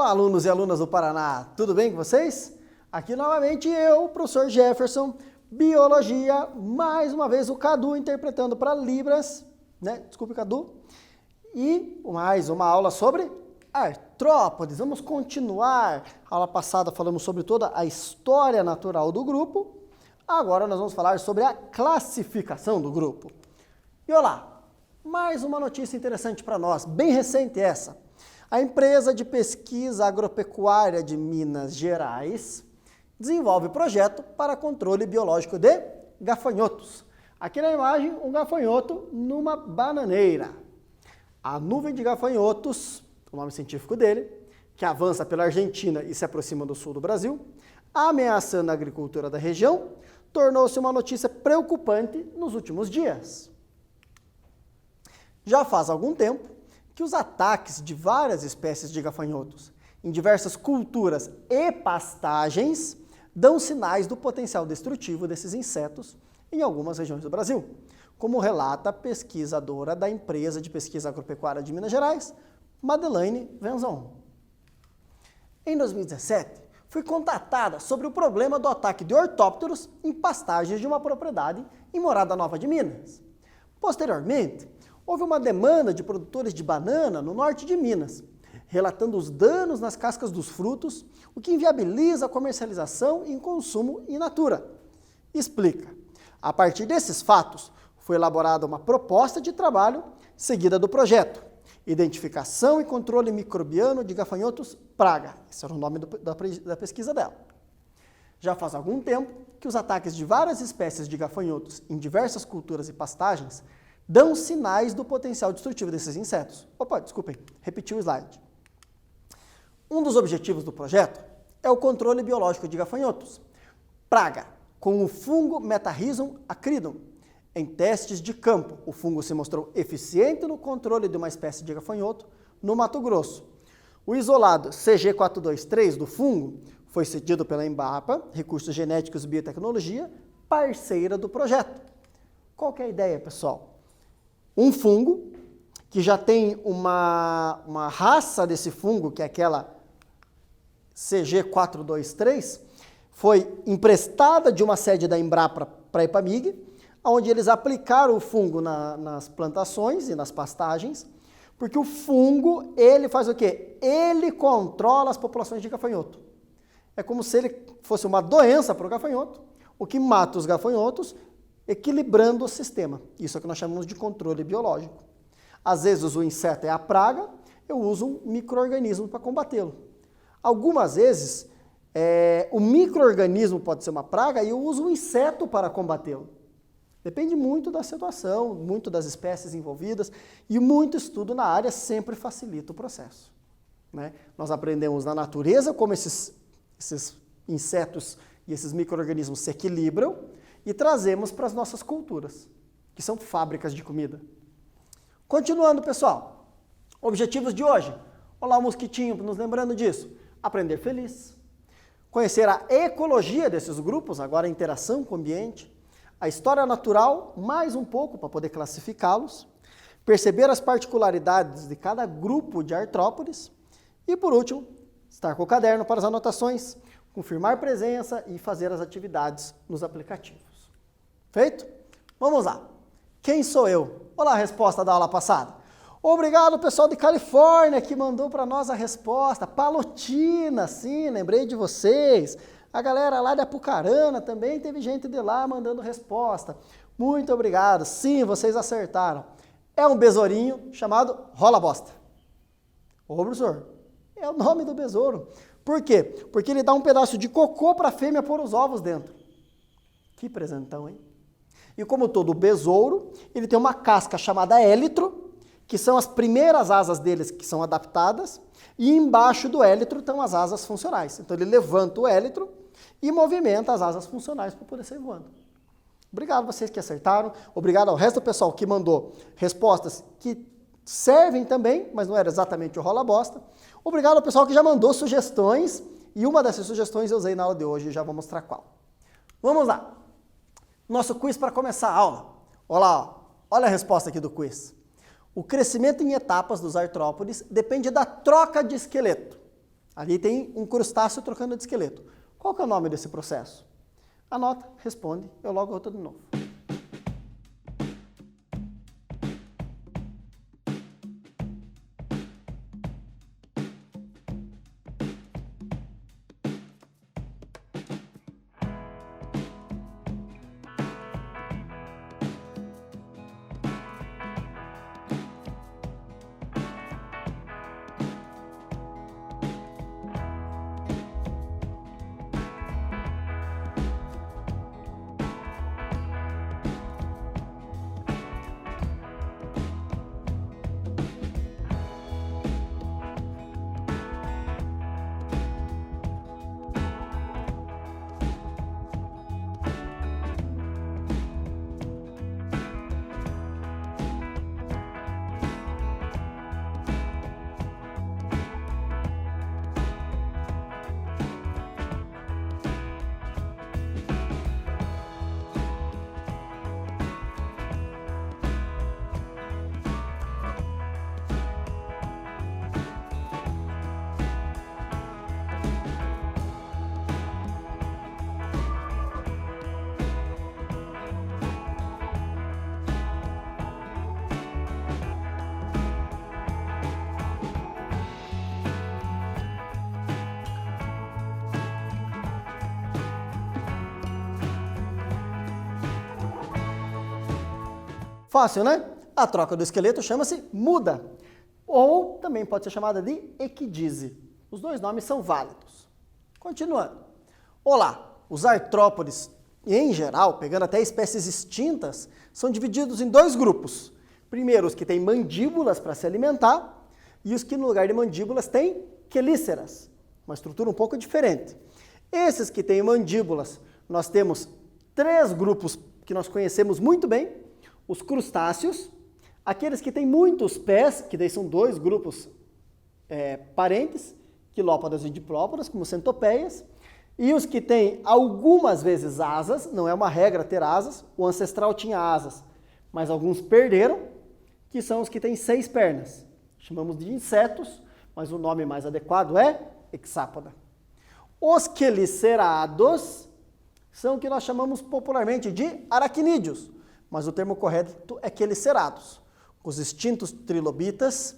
Olá, alunos e alunas do Paraná, tudo bem com vocês? Aqui novamente eu, professor Jefferson, Biologia, mais uma vez o Cadu interpretando para Libras, né? Desculpe, Cadu. E mais uma aula sobre artrópodes. Vamos continuar. A aula passada falamos sobre toda a história natural do grupo. Agora nós vamos falar sobre a classificação do grupo. E olá, mais uma notícia interessante para nós, bem recente essa. A empresa de pesquisa agropecuária de Minas Gerais desenvolve projeto para controle biológico de gafanhotos. Aqui na imagem, um gafanhoto numa bananeira. A nuvem de gafanhotos, o nome científico dele, que avança pela Argentina e se aproxima do sul do Brasil, ameaçando a agricultura da região, tornou-se uma notícia preocupante nos últimos dias. Já faz algum tempo que os ataques de várias espécies de gafanhotos em diversas culturas e pastagens dão sinais do potencial destrutivo desses insetos em algumas regiões do Brasil, como relata a pesquisadora da empresa de pesquisa agropecuária de Minas Gerais, Madeleine Venzon. Em 2017, fui contatada sobre o problema do ataque de ortópteros em pastagens de uma propriedade em Morada Nova de Minas. Posteriormente, houve uma demanda de produtores de banana no norte de Minas, relatando os danos nas cascas dos frutos, o que inviabiliza a comercialização e consumo in natura. Explica. A partir desses fatos, foi elaborada uma proposta de trabalho seguida do projeto. Identificação e controle microbiano de gafanhotos praga. Esse era o nome da pesquisa dela. Já faz algum tempo que os ataques de várias espécies de gafanhotos em diversas culturas e pastagens dão sinais do potencial destrutivo desses insetos. Opa, desculpem, repeti o slide. Um dos objetivos do projeto é o controle biológico de gafanhotos, praga, com o fungo Metarrhizum acridum. Em testes de campo, o fungo se mostrou eficiente no controle de uma espécie de gafanhoto no Mato Grosso. O isolado CG423 do fungo foi cedido pela Embrapa, Recursos Genéticos e Biotecnologia, parceira do projeto. Qual que é a ideia, pessoal? Um fungo que já tem uma raça desse fungo, que é aquela CG423, foi emprestada de uma sede da Embrapa para a Epamig, onde eles aplicaram o fungo nas plantações e nas pastagens, porque o fungo, ele faz o quê? Ele controla as populações de gafanhoto. É como se ele fosse uma doença para o gafanhoto, o que mata os gafanhotos, equilibrando o sistema. Isso é o que nós chamamos de controle biológico. Às vezes o inseto é a praga, eu uso um micro-organismo para combatê-lo. Algumas vezes, o micro-organismo pode ser uma praga e eu uso um inseto para combatê-lo. Depende muito da situação, muito das espécies envolvidas e muito estudo na área sempre facilita o processo, né? Nós aprendemos na natureza como esses insetos e esses micro-organismos se equilibram e trazemos para as nossas culturas, que são fábricas de comida. Continuando, pessoal, objetivos de hoje. Olá, o mosquitinho, nos lembrando disso. Aprender feliz, conhecer a ecologia desses grupos, agora a interação com o ambiente, a história natural, mais um pouco para poder classificá-los, perceber as particularidades de cada grupo de artrópodes e, por último, estar com o caderno para as anotações, confirmar presença e fazer as atividades nos aplicativos. Feito? Vamos lá. Quem sou eu? Olá, a resposta da aula passada. Obrigado, pessoal de Califórnia, que mandou para nós a resposta. Palotina, sim, lembrei de vocês. A galera lá de Apucarana também teve gente de lá mandando resposta. Muito obrigado. Sim, vocês acertaram. É um besourinho chamado rola bosta. Ô, professor, é o nome do besouro. Por quê? Porque ele dá um pedaço de cocô para a fêmea pôr os ovos dentro. Que presentão, hein? E como todo besouro, ele tem uma casca chamada élitro, que são as primeiras asas deles que são adaptadas, e embaixo do élitro estão as asas funcionais. Então ele levanta o élitro e movimenta as asas funcionais para poder sair voando. Obrigado a vocês que acertaram, obrigado ao resto do pessoal que mandou respostas que servem também, mas não era exatamente o rola bosta. Obrigado ao pessoal que já mandou sugestões, e uma dessas sugestões eu usei na aula de hoje e já vou mostrar qual. Vamos lá. Nosso quiz para começar a aula. Olha a resposta aqui do quiz. O crescimento em etapas dos artrópodes depende da troca de esqueleto. Ali tem um crustáceo trocando de esqueleto. Qual que é o nome desse processo? Anota, responde, eu logo volto de novo. Fácil, né? A troca do esqueleto chama-se muda, ou também pode ser chamada de equidise. Os dois nomes são válidos. Continuando. Olá, os artrópodes, em geral, pegando até espécies extintas, são divididos em dois grupos. Primeiro, os que têm mandíbulas para se alimentar e os que, no lugar de mandíbulas, têm quelíceras, uma estrutura um pouco diferente. Esses que têm mandíbulas, nós temos três grupos que nós conhecemos muito bem. Os crustáceos, aqueles que têm muitos pés, que daí são dois grupos parentes, quilópodas e diplópodas, como centopeias, e os que têm algumas vezes asas, não é uma regra ter asas, o ancestral tinha asas, mas alguns perderam, que são os que têm 6 pernas. Chamamos de insetos, mas o nome mais adequado é hexápoda. Os quelicerados são o que nós chamamos popularmente de aracnídeos, mas o termo correto é quelicerados. Os extintos trilobitas,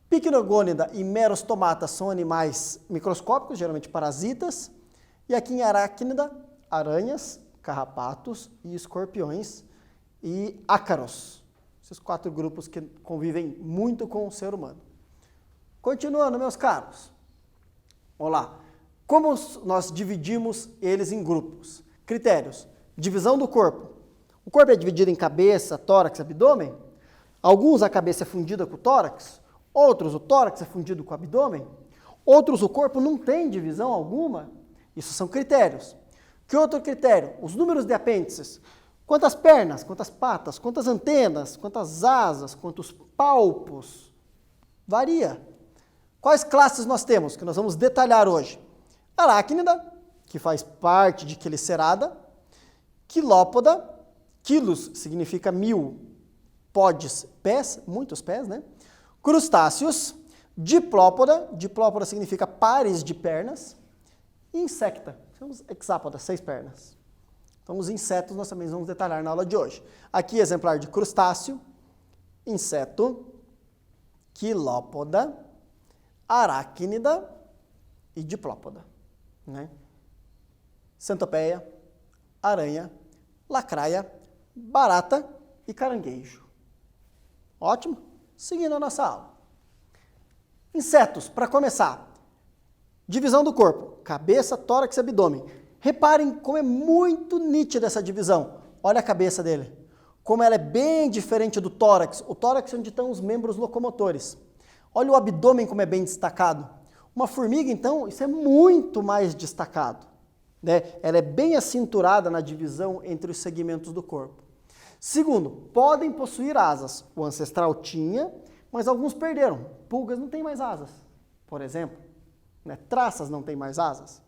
Pycnogônida e Merostomata são animais microscópicos, geralmente parasitas, e aqui em aracnida, aranhas, carrapatos e escorpiões e ácaros. Esses 4 grupos que convivem muito com o ser humano. Continuando, meus caros. Olá. Como nós dividimos eles em grupos? Critérios. Divisão do corpo. O corpo é dividido em cabeça, tórax e abdômen. Alguns a cabeça é fundida com o tórax, outros o tórax é fundido com o abdômen, outros o corpo não tem divisão alguma. Isso são critérios. Que outro critério? Os números de apêndices. Quantas pernas, quantas patas, quantas antenas, quantas asas, quantos palpos. Varia. Quais classes nós temos, que nós vamos detalhar hoje? Aracnida, que faz parte de quelicerada, quilópoda, quilos significa 1000, podes, pés, muitos pés, né? Crustáceos, diplópoda, diplópoda significa pares de pernas, e insecta, somos hexápoda, 6 pernas. Então os insetos nós também vamos detalhar na aula de hoje. Aqui exemplar de crustáceo, inseto, quilópoda, aracnida e diplópoda, né? Centopeia, aranha, lacraia, barata e caranguejo. Ótimo? Seguindo a nossa aula. Insetos, para começar. Divisão do corpo, cabeça, tórax e abdômen. Reparem como é muito nítida essa divisão. Olha a cabeça dele. Como ela é bem diferente do tórax. O tórax é onde estão os membros locomotores. Olha o abdômen como é bem destacado. Uma formiga, então, isso é muito mais destacado, né? Ela é bem acinturada na divisão entre os segmentos do corpo. Segundo, podem possuir asas. O ancestral tinha, mas alguns perderam. Pulgas não têm mais asas, por exemplo. Né? Traças não têm mais asas.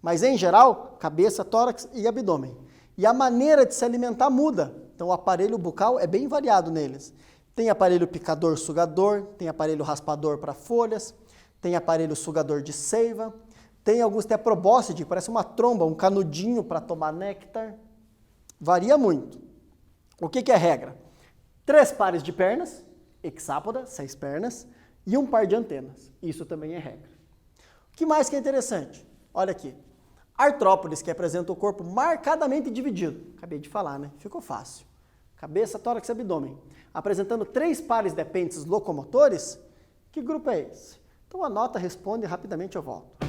Mas, em geral, cabeça, tórax e abdômen. E a maneira de se alimentar muda. Então, o aparelho bucal é bem variado neles. Tem aparelho picador, sugador, tem aparelho raspador para folhas, tem aparelho sugador de seiva, tem alguns que tem a probóscide, parece uma tromba, um canudinho para tomar néctar. Varia muito. O que é regra? 3 pares de pernas, hexápoda, 6 pernas, e 1 par de antenas. Isso também é regra. O que mais que é interessante? Olha aqui. Artrópodes, que apresenta o corpo marcadamente dividido. Acabei de falar, né? Ficou fácil. Cabeça, tórax e abdômen. Apresentando 3 pares de apêndices locomotores. Que grupo é esse? Então anota, responde e rapidamente eu volto.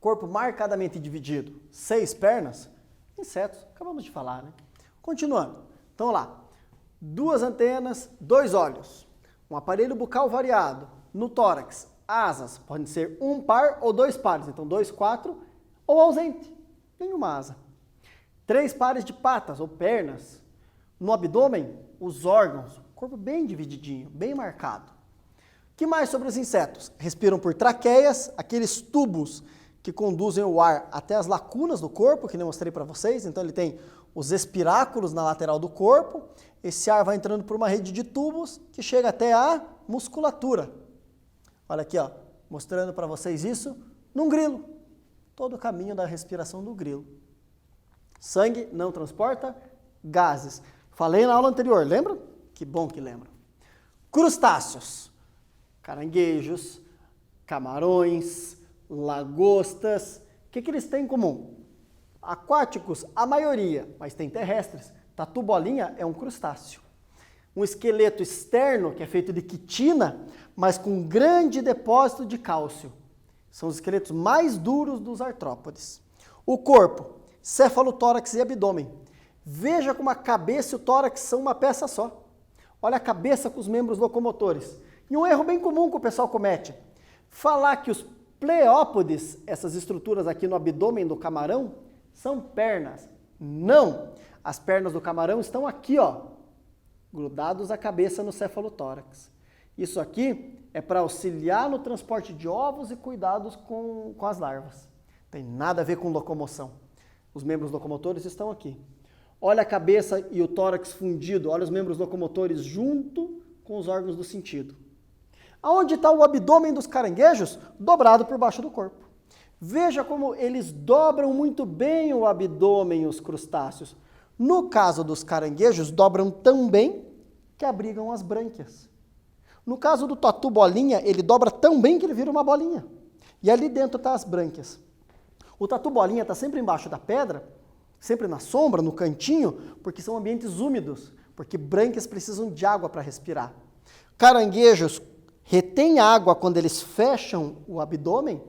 Corpo marcadamente dividido, 6 pernas, insetos, acabamos de falar, né? Continuando, então lá, 2 antenas, 2 olhos, um aparelho bucal variado, no tórax, asas, podem ser 1 par ou 2 pares, então 2, 4, ou ausente, nenhuma asa. 3 pares de patas ou pernas, no abdômen, os órgãos, corpo bem divididinho, bem marcado. O que mais sobre os insetos? Respiram por traqueias, aqueles tubos que conduzem o ar até as lacunas do corpo, que eu mostrei para vocês. Então ele tem os espiráculos na lateral do corpo, esse ar vai entrando por uma rede de tubos que chega até a musculatura. Olha aqui, ó, mostrando para vocês isso num grilo, todo o caminho da respiração do grilo. Sangue não transporta gases. Falei na aula anterior, lembra? Que bom que lembra. Crustáceos, caranguejos, camarões, lagostas, o que eles têm em comum? Aquáticos, a maioria, mas tem terrestres. Tatu bolinha é um crustáceo. Um esqueleto externo, que é feito de quitina, mas com grande depósito de cálcio. São os esqueletos mais duros dos artrópodes. O corpo, céfalo, tórax e abdômen. Veja como a cabeça e o tórax são uma peça só. Olha a cabeça com os membros locomotores. E um erro bem comum que o pessoal comete, falar que os pleópodes, essas estruturas aqui no abdômen do camarão, são pernas. Não! As pernas do camarão estão aqui, ó, grudados à cabeça no cefalotórax. Isso aqui é para auxiliar no transporte de ovos e cuidados com as larvas. Tem nada a ver com locomoção. Os membros locomotores estão aqui. Olha a cabeça e o tórax fundido, olha os membros locomotores junto com os órgãos do sentido. Aonde está o abdômen dos caranguejos? Dobrado por baixo do corpo. Veja como eles dobram muito bem o abdômen, os crustáceos. No caso dos caranguejos, dobram tão bem que abrigam as brânquias. No caso do tatu bolinha, ele dobra tão bem que ele vira uma bolinha. E ali dentro estão as brânquias. O tatu bolinha está sempre embaixo da pedra, sempre na sombra, no cantinho, porque são ambientes úmidos, porque brânquias precisam de água para respirar. Caranguejos retêm água quando eles fecham o abdômen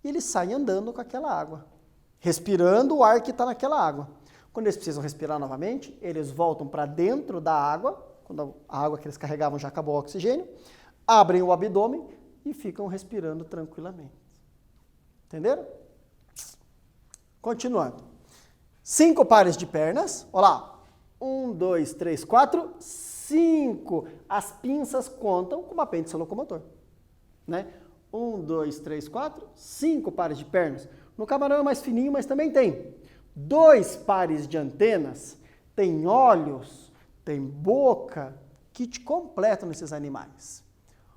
e eles saem andando com aquela água, respirando o ar que está naquela água. Quando eles precisam respirar novamente, eles voltam para dentro da água, quando a água que eles carregavam já acabou o oxigênio, abrem o abdômen e ficam respirando tranquilamente. Entenderam? Continuando. 5 pares de pernas, olha lá. 1, 2, 3, 4, 5. As pinças contam como apêndice locomotor. Né? 1, 2, 3, 4, 5 pares de pernas. No camarão é mais fininho, mas também tem 2 pares de antenas, tem olhos, tem boca, kit completo nesses animais.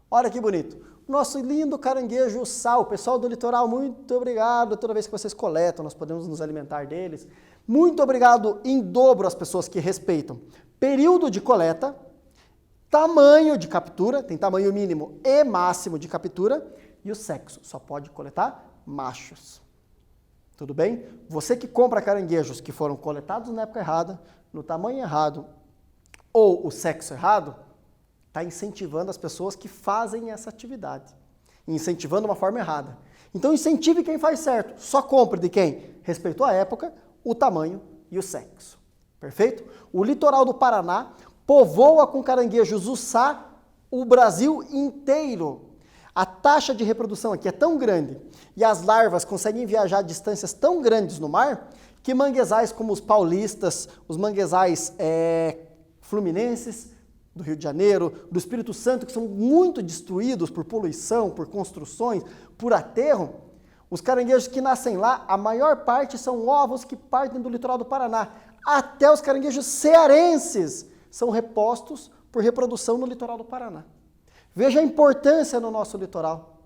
Olha que bonito. Nosso lindo caranguejo sal, pessoal do litoral, muito obrigado. Toda vez que vocês coletam, nós podemos nos alimentar deles. Muito obrigado em dobro às pessoas que respeitam período de coleta, tamanho de captura, tem tamanho mínimo e máximo de captura, e o sexo, só pode coletar machos. Tudo bem? Você que compra caranguejos que foram coletados na época errada, no tamanho errado ou o sexo errado, está incentivando as pessoas que fazem essa atividade, incentivando uma forma errada. Então incentive quem faz certo, só compre de quem respeitou a época, o tamanho e o sexo. Perfeito? O litoral do Paraná povoa com caranguejos uçá o Brasil inteiro. A taxa de reprodução aqui é tão grande e as larvas conseguem viajar a distâncias tão grandes no mar que manguezais como os paulistas, os manguezais fluminenses, do Rio de Janeiro, do Espírito Santo, que são muito destruídos por poluição, por construções, por aterro, os caranguejos que nascem lá, a maior parte são ovos que partem do litoral do Paraná. Até os caranguejos cearenses são repostos por reprodução no litoral do Paraná. Veja a importância no nosso litoral.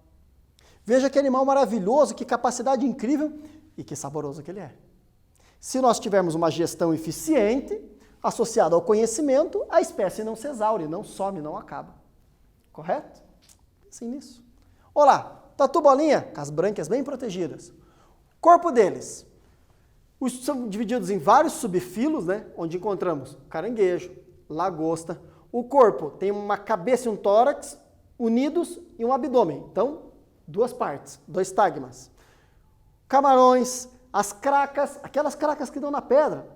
Veja que animal maravilhoso, que capacidade incrível e que saboroso que ele é. Se nós tivermos uma gestão eficiente, associada ao conhecimento, a espécie não se exaure, não some, não acaba. Correto? Sim, nisso. Olá, tatu bolinha, com as brânquias bem protegidas. Corpo deles. São divididos em vários subfilos, né? Onde encontramos caranguejo, lagosta. O corpo tem uma cabeça e um tórax unidos e um abdômen. Então, 2 partes, 2 tagmas. Camarões, as cracas, aquelas cracas que dão na pedra.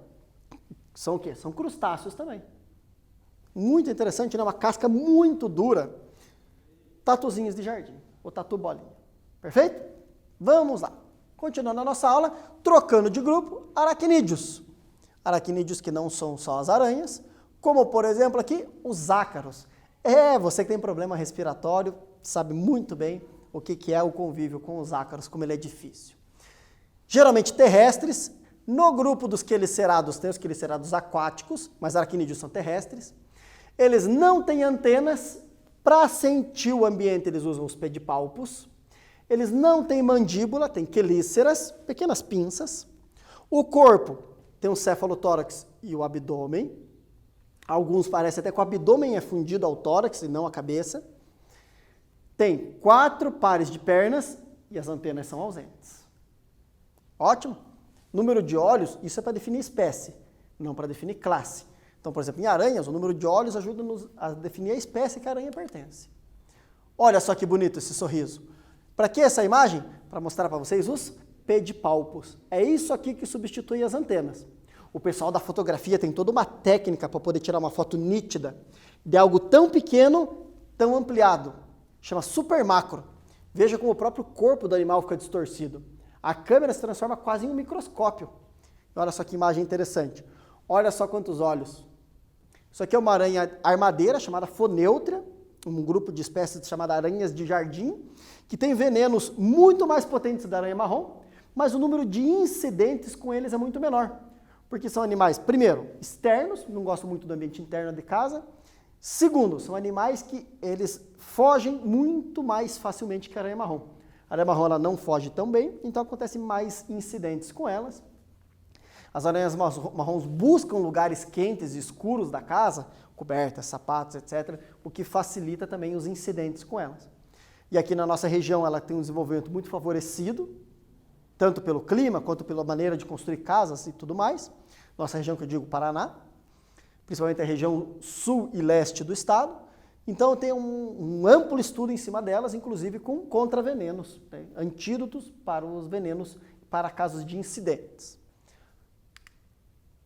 São o quê? São crustáceos também. Muito interessante, né? Uma casca muito dura. Tatuzinhos de jardim, ou tatu bolinha. Perfeito? Vamos lá. Continuando a nossa aula, trocando de grupo, aracnídeos. Aracnídeos que não são só as aranhas, como por exemplo aqui, os ácaros. Você que tem problema respiratório, sabe muito bem o que é o convívio com os ácaros, como ele é difícil. Geralmente terrestres. No grupo dos quelicerados, tem os quelicerados aquáticos, mas aracnídeos são terrestres. Eles não têm antenas, para sentir o ambiente eles usam os pedipalpos. Eles não têm mandíbula, têm quelíceras, pequenas pinças. O corpo tem o cefalotórax e o abdômen. Alguns parecem até que o abdômen é fundido ao tórax e não à cabeça. Tem 4 pares de pernas e as antenas são ausentes. Ótimo! Número de olhos, isso é para definir espécie, não para definir classe. Então, por exemplo, em aranhas, o número de olhos ajuda-nos a definir a espécie que a aranha pertence. Olha só que bonito esse sorriso. Para que essa imagem? Para mostrar para vocês os pedipalpos. É isso aqui que substitui as antenas. O pessoal da fotografia tem toda uma técnica para poder tirar uma foto nítida de algo tão pequeno tão ampliado, chama super macro. Veja como o próprio corpo do animal fica distorcido. A câmera se transforma quase em um microscópio. Olha só que imagem interessante. Olha só quantos olhos. Isso aqui é uma aranha armadeira chamada Foneutria, um grupo de espécies chamada aranhas de jardim, que tem venenos muito mais potentes da aranha marrom, mas o número de incidentes com eles é muito menor. Porque são animais, primeiro, externos, não gostam muito do ambiente interno de casa. Segundo, são animais que eles fogem muito mais facilmente que a aranha marrom. A aranha marrom ela não foge tão bem, então acontecem mais incidentes com elas. As aranhas marrons buscam lugares quentes e escuros da casa, cobertas, sapatos, etc., o que facilita também os incidentes com elas. E aqui na nossa região ela tem um desenvolvimento muito favorecido, tanto pelo clima quanto pela maneira de construir casas e tudo mais. Nossa região que eu digo Paraná, principalmente a região sul e leste do estado. Então tem um amplo estudo em cima delas, inclusive com contravenenos, né? Antídotos para os venenos para casos de incidentes.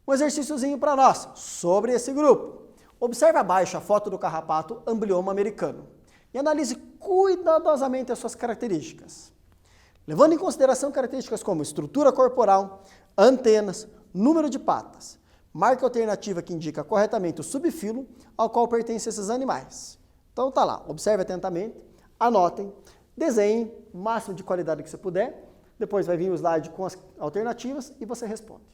Um exercíciozinho para nós sobre esse grupo. Observe abaixo a foto do carrapato amblioma americano e analise cuidadosamente as suas características. Levando em consideração características como estrutura corporal, antenas, número de patas. Marque a alternativa que indica corretamente o subfilo ao qual pertencem esses animais. Então tá lá, observe atentamente, anotem, desenhem o máximo de qualidade que você puder, depois vai vir o slide com as alternativas e você responde.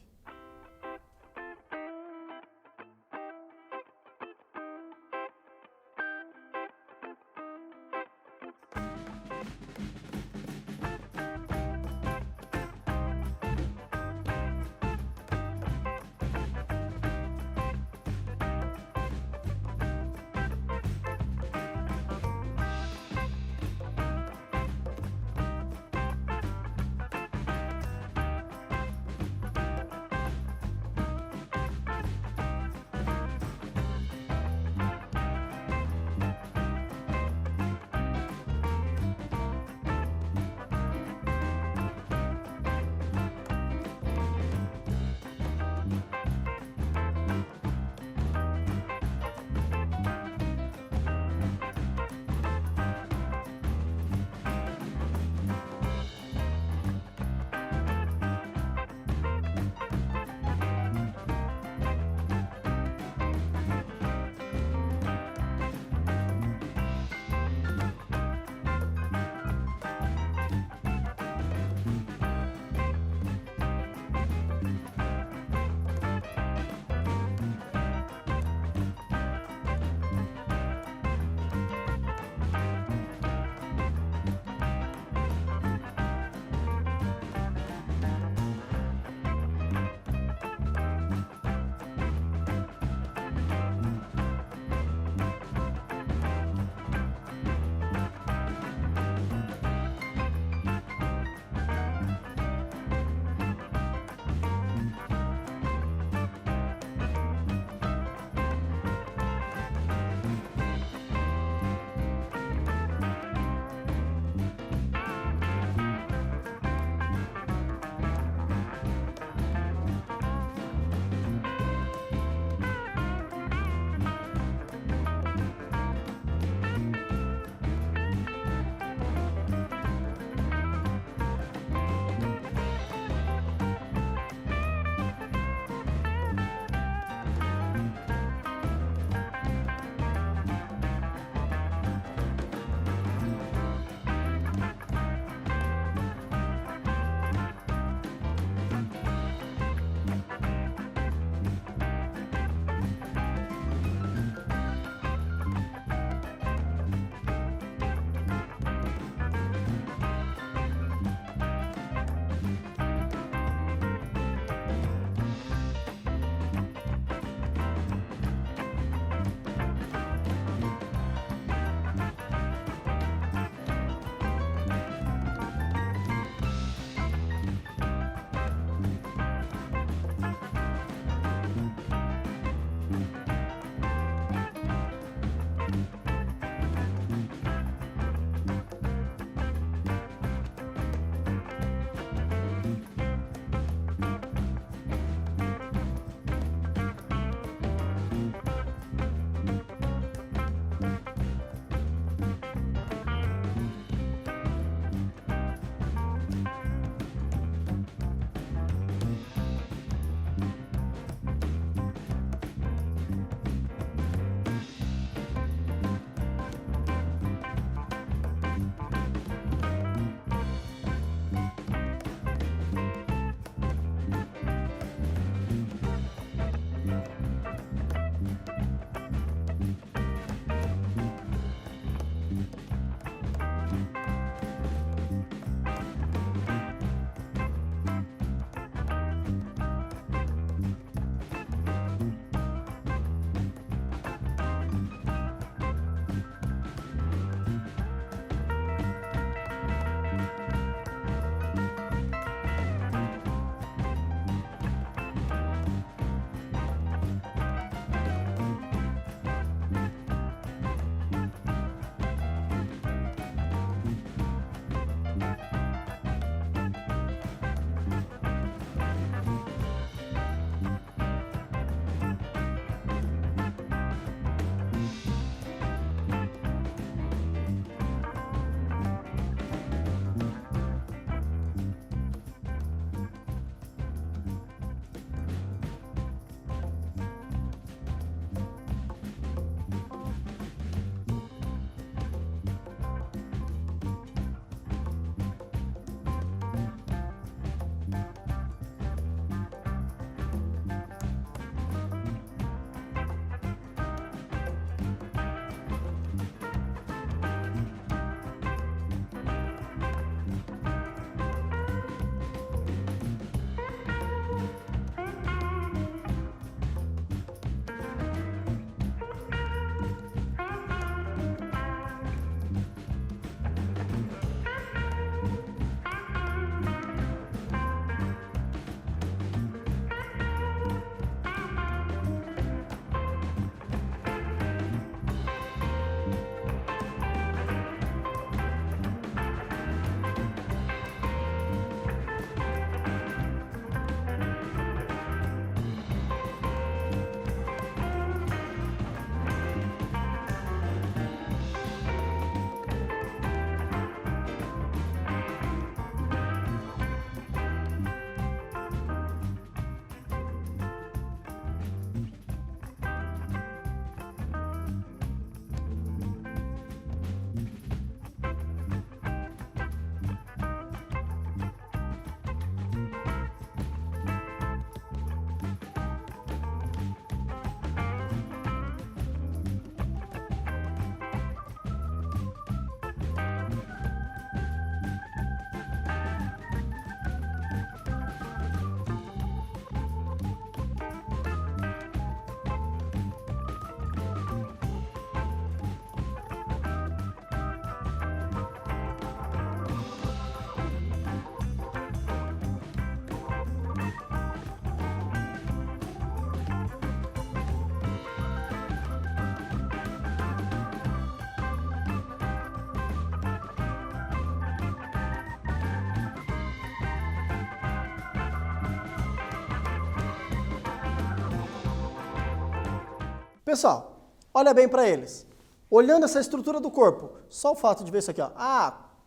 Pessoal, olha bem para eles. Olhando essa estrutura do corpo, só o fato de ver isso aqui, ó.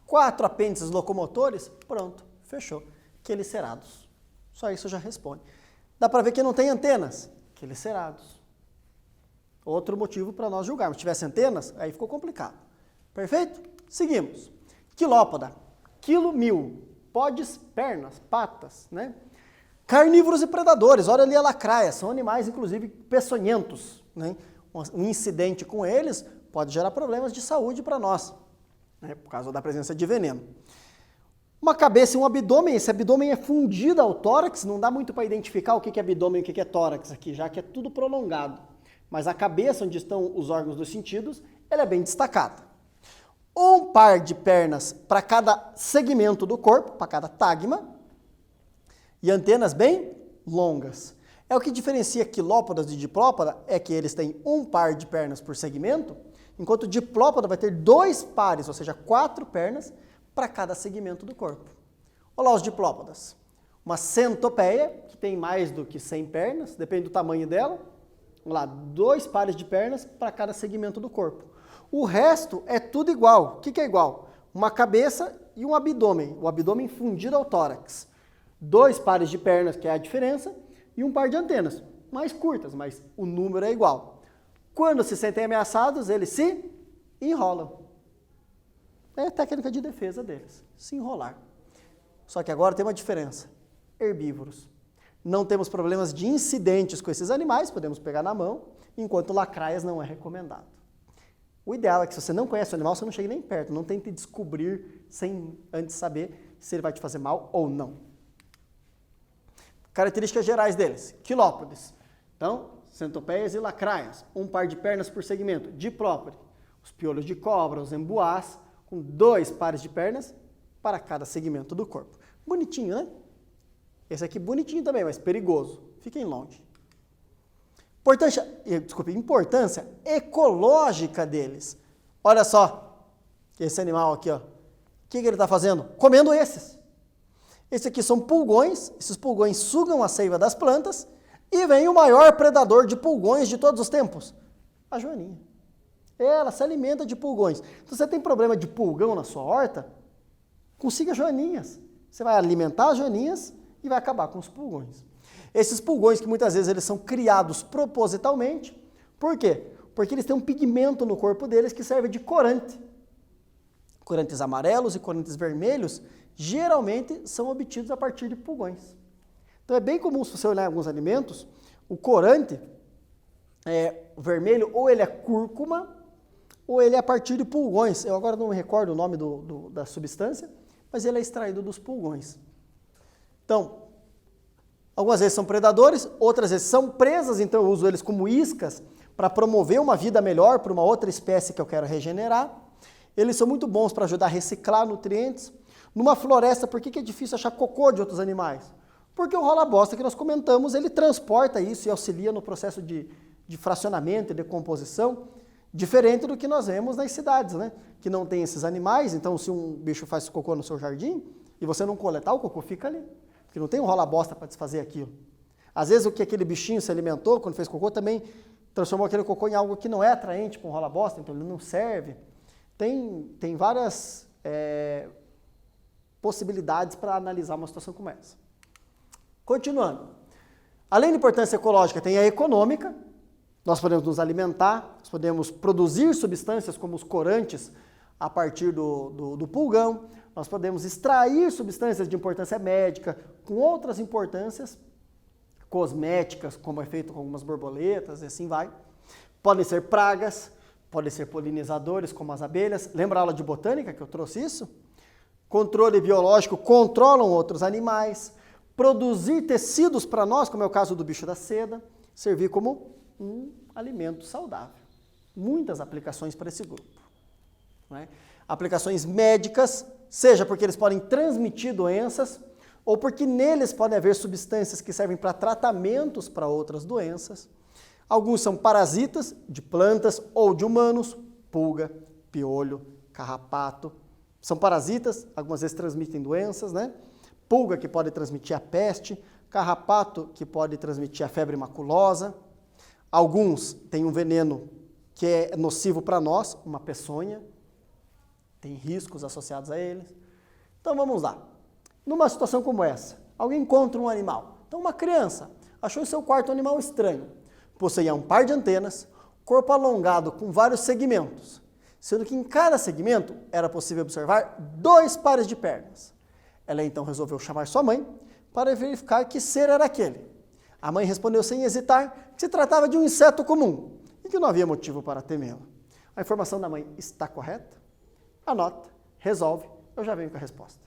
4 apêndices locomotores, pronto, fechou. Quelicerados. Só isso já responde. Dá para ver que não tem antenas? Quelicerados. Outro motivo para nós julgarmos. Se tivesse antenas, aí ficou complicado. Perfeito? Seguimos. Quilópoda. Quilo 1000. Podes, pernas, patas, né? Carnívoros e predadores. Olha ali a lacraia. São animais, inclusive, peçonhentos, né? Um incidente com eles pode gerar problemas de saúde para nós, né? Por causa da presença de veneno. Uma cabeça e um abdômen. Esse abdômen é fundido ao tórax. Não dá muito para identificar o que é abdômen e o que é tórax aqui, já que é tudo prolongado. Mas a cabeça, onde estão os órgãos dos sentidos, ela é bem destacada. Um par de pernas para cada segmento do corpo, para cada tagma, e antenas bem longas. É o que diferencia quilópodas de diplópoda, é que eles têm um par de pernas por segmento, enquanto o diplópoda vai ter 2 pares, ou seja, 4 pernas para cada segmento do corpo. Olha lá os diplópodas. Uma centopeia, que tem mais do que 100 pernas, depende do tamanho dela. Vamos lá, 2 pares de pernas para cada segmento do corpo. O resto é tudo igual. O que é igual? Uma cabeça e um abdômen. O abdômen fundido ao tórax. 2 pares de pernas, que é a diferença, e um par de antenas. Mais curtas, mas o número é igual. Quando se sentem ameaçados, eles se enrolam. É a técnica de defesa deles, se enrolar. Só que agora tem uma diferença. Herbívoros. Não temos problemas de incidentes com esses animais, podemos pegar na mão, enquanto lacraias não é recomendado. O ideal é que se você não conhece o animal, você não chegue nem perto, não tente descobrir sem antes saber se ele vai te fazer mal ou não. Características gerais deles. Quilópodes. Então, centopeias e lacraias. Um par de pernas por segmento. Diplópode. Os piolhos de cobra, os embuás, com 2 pares de pernas para cada segmento do corpo. Bonitinho, né? Esse aqui bonitinho também, mas perigoso. Fiquem longe. Importância ecológica deles. Olha só, esse animal aqui, ó. O que ele está fazendo? Comendo esses. Esses aqui são pulgões. Esses pulgões sugam a seiva das plantas. E vem o maior predador de pulgões de todos os tempos, a joaninha. Ela se alimenta de pulgões. Se você tem problema de pulgão na sua horta, consiga joaninhas. Você vai alimentar as joaninhas e vai acabar com os pulgões. Esses pulgões que muitas vezes eles são criados propositalmente. Por quê? Porque eles têm um pigmento no corpo deles que serve de corante. Corantes amarelos e corantes vermelhos geralmente são obtidos a partir de pulgões. Então é bem comum, se você olhar alguns alimentos, o corante, o vermelho, ou ele é cúrcuma, ou ele é a partir de pulgões. Eu agora não me recordo o nome da substância, mas ele é extraído dos pulgões. Então, algumas vezes são predadores, outras vezes são presas, então eu uso eles como iscas para promover uma vida melhor para uma outra espécie que eu quero regenerar. Eles são muito bons para ajudar a reciclar nutrientes. Numa floresta, por que é difícil achar cocô de outros animais? Porque o rola-bosta que nós comentamos, ele transporta isso e auxilia no processo de fracionamento e decomposição, diferente do que nós vemos nas cidades, né? Que não tem esses animais, então se um bicho faz cocô no seu jardim e você não coletar, o cocô fica ali. Porque não tem um rola-bosta para desfazer aquilo. Às vezes o que aquele bichinho se alimentou quando fez cocô também transformou aquele cocô em algo que não é atraente para um rola-bosta, então ele não serve. Tem várias possibilidades para analisar uma situação como essa. Continuando. Além da importância ecológica, tem a econômica. Nós podemos nos alimentar, nós podemos produzir substâncias como os corantes a partir do pulgão, nós podemos extrair substâncias de importância médica com outras importâncias cosméticas, como é feito com algumas borboletas e assim vai. Podem ser pragas, podem ser polinizadores, como as abelhas. Lembra a aula de botânica que eu trouxe isso? Controle biológico, controlam outros animais. Produzir tecidos para nós, como é o caso do bicho da seda, servir como um alimento saudável. Muitas aplicações para esse grupo. Não é? Aplicações médicas, seja porque eles podem transmitir doenças, ou porque neles podem haver substâncias que servem para tratamentos para outras doenças. Alguns são parasitas de plantas ou de humanos, pulga, piolho, carrapato. São parasitas, algumas vezes transmitem doenças, né? Pulga, que pode transmitir a peste, carrapato, que pode transmitir a febre maculosa. Alguns têm um veneno que é nocivo para nós, uma peçonha, tem riscos associados a eles. Então vamos lá. Numa situação como essa, alguém encontra um animal. Então uma criança achou em seu quarto um animal estranho. Possuía um par de antenas, corpo alongado com vários segmentos, sendo que em cada segmento era possível observar 2 pares de pernas. Ela então resolveu chamar sua mãe para verificar que ser era aquele. A mãe respondeu sem hesitar que se tratava de um inseto comum e que não havia motivo para temê-lo. A informação da mãe está correta? Anota, resolve, eu já venho com a resposta.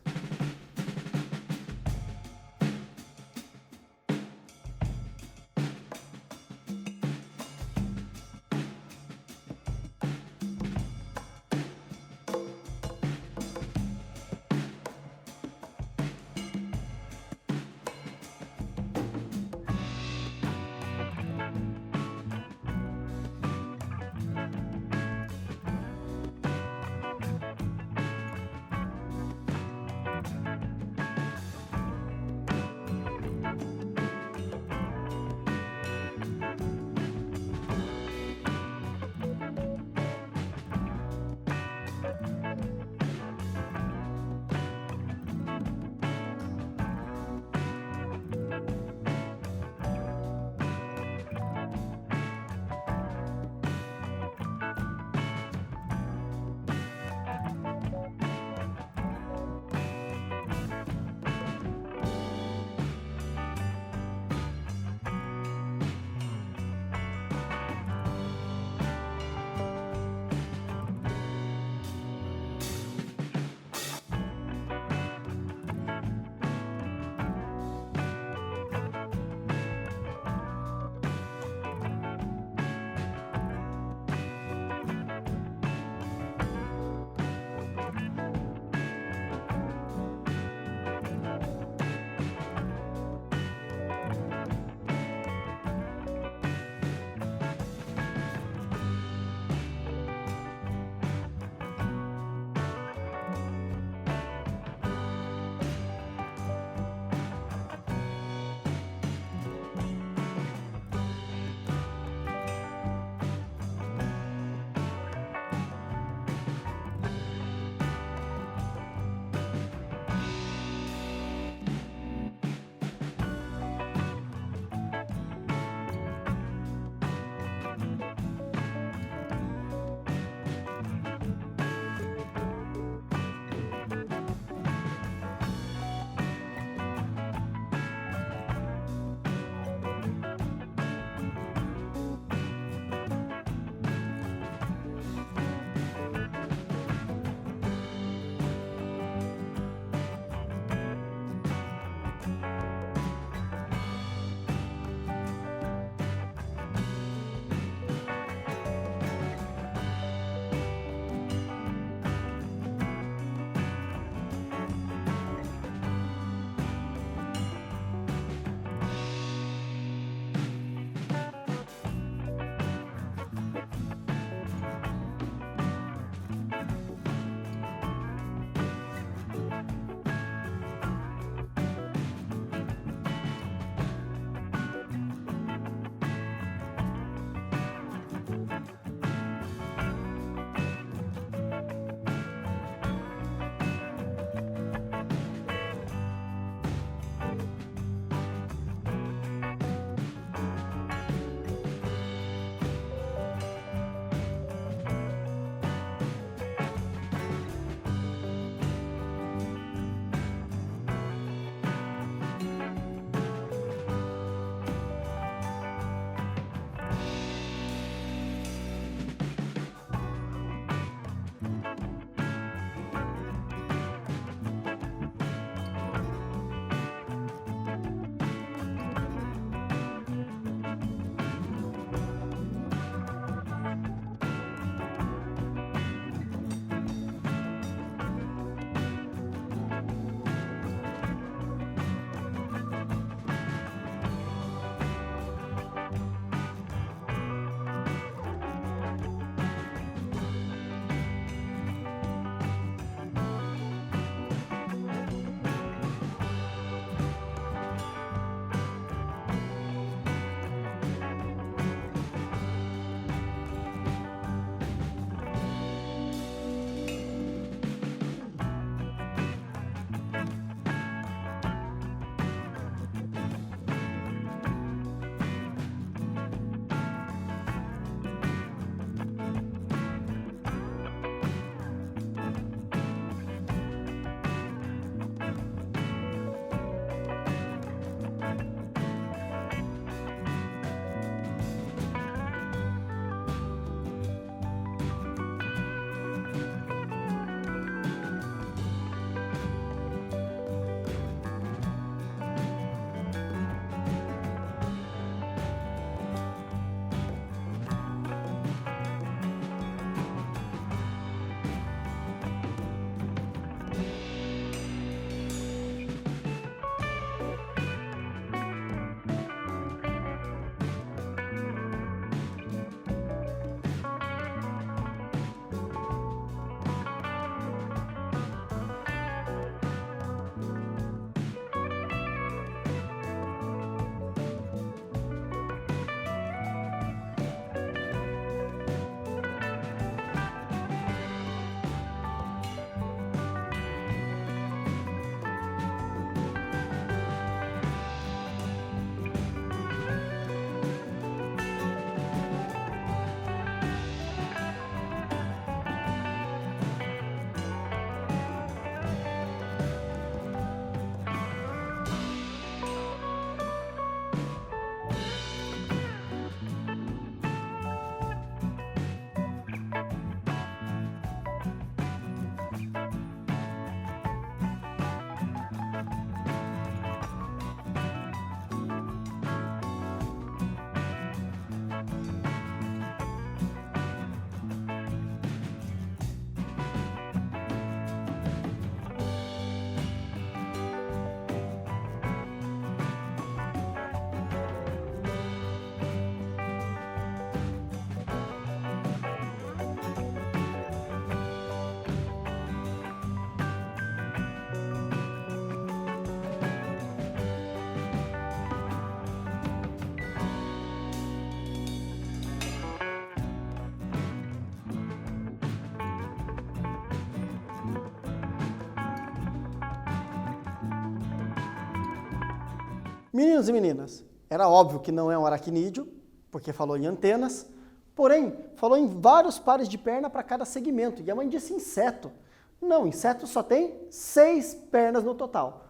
Meninos e meninas, era óbvio que não é um aracnídeo, porque falou em antenas, porém, falou em vários pares de perna para cada segmento. E a mãe disse inseto. Não, inseto só tem 6 pernas no total.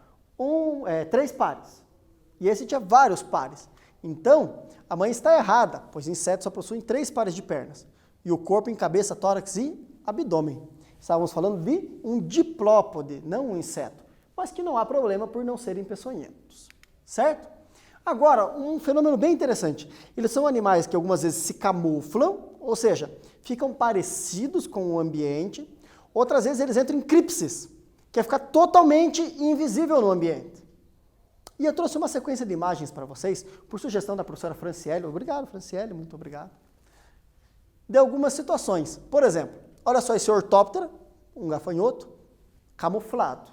3 pares. E esse tinha vários pares. Então, a mãe está errada, pois insetos só possuem 3 pares de pernas. E o corpo em cabeça, tórax e abdômen. Estávamos falando de um diplópode, não um inseto. Mas que não há problema por não serem peçonhentos. Certo? Agora, um fenômeno bem interessante. Eles são animais que algumas vezes se camuflam, ou seja, ficam parecidos com o ambiente. Outras vezes eles entram em cripsis, que é ficar totalmente invisível no ambiente. E eu trouxe uma sequência de imagens para vocês, por sugestão da professora Franciele. Obrigado, Franciele, muito obrigado. De algumas situações. Por exemplo, olha só esse ortóptero, um gafanhoto, camuflado.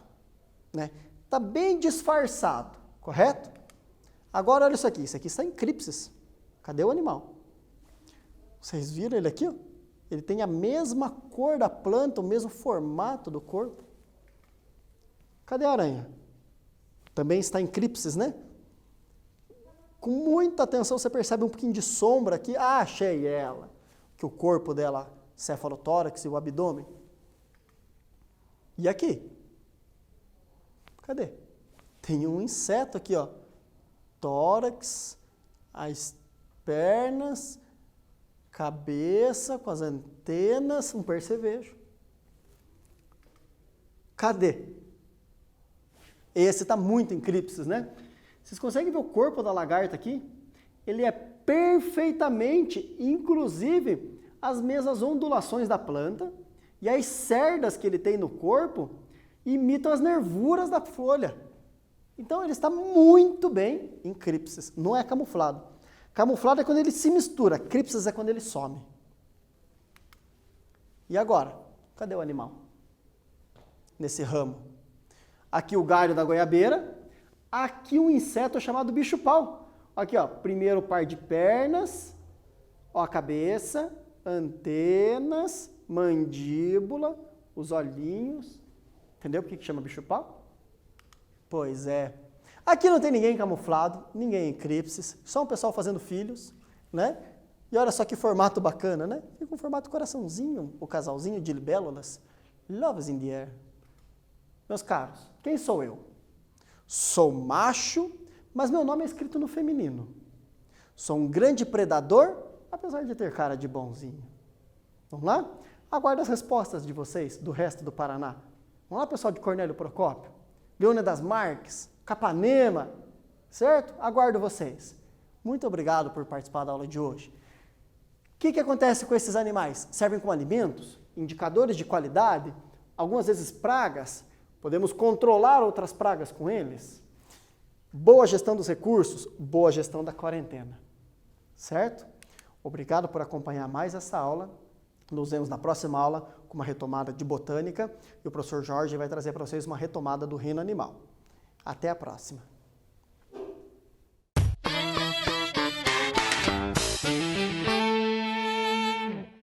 Né? Está bem disfarçado, correto? Agora olha isso aqui está em cripsis. Cadê o animal? Vocês viram ele aqui? Ó? Ele tem a mesma cor da planta, o mesmo formato do corpo. Cadê a aranha? Também está em cripsis, né? Com muita atenção você percebe um pouquinho de sombra aqui. Ah, achei ela. Que o corpo dela, cefalotórax e o abdômen. E aqui? Cadê? Tem um inseto aqui, ó. Tórax, as pernas, cabeça com as antenas, um percevejo. Cadê? Esse está muito em cripsis, né? Vocês conseguem ver o corpo da lagarta aqui? Ele é perfeitamente, inclusive, as mesmas ondulações da planta e as cerdas que ele tem no corpo imitam as nervuras da folha. Então ele está muito bem em cripsis, não é camuflado. Camuflado é quando ele se mistura, cripsis é quando ele some. E agora? Cadê o animal? Nesse ramo. Aqui o galho da goiabeira, aqui um inseto chamado bicho-pau. Aqui, ó, primeiro par de pernas, ó, a cabeça, antenas, mandíbula, os olhinhos. Entendeu por que chama bicho-pau? Pois é. Aqui não tem ninguém camuflado, ninguém em cripsis, só um pessoal fazendo filhos, né? E olha só que formato bacana, né? Fica um formato coraçãozinho, o casalzinho de libélulas. Love is in the air. Meus caros, quem sou eu? Sou macho, mas meu nome é escrito no feminino. Sou um grande predador, apesar de ter cara de bonzinho. Vamos lá? Aguardo as respostas de vocês, do resto do Paraná. Vamos lá, pessoal de Cornélio Procópio, Leônidas Marques, Capanema, certo? Aguardo vocês. Muito obrigado por participar da aula de hoje. O que acontece com esses animais? Servem como alimentos, indicadores de qualidade, algumas vezes pragas. Podemos controlar outras pragas com eles? Boa gestão dos recursos, boa gestão da quarentena. Certo? Obrigado por acompanhar mais essa aula. Nos vemos na próxima aula com uma retomada de botânica e o professor Jorge vai trazer para vocês uma retomada do reino animal. Até a próxima.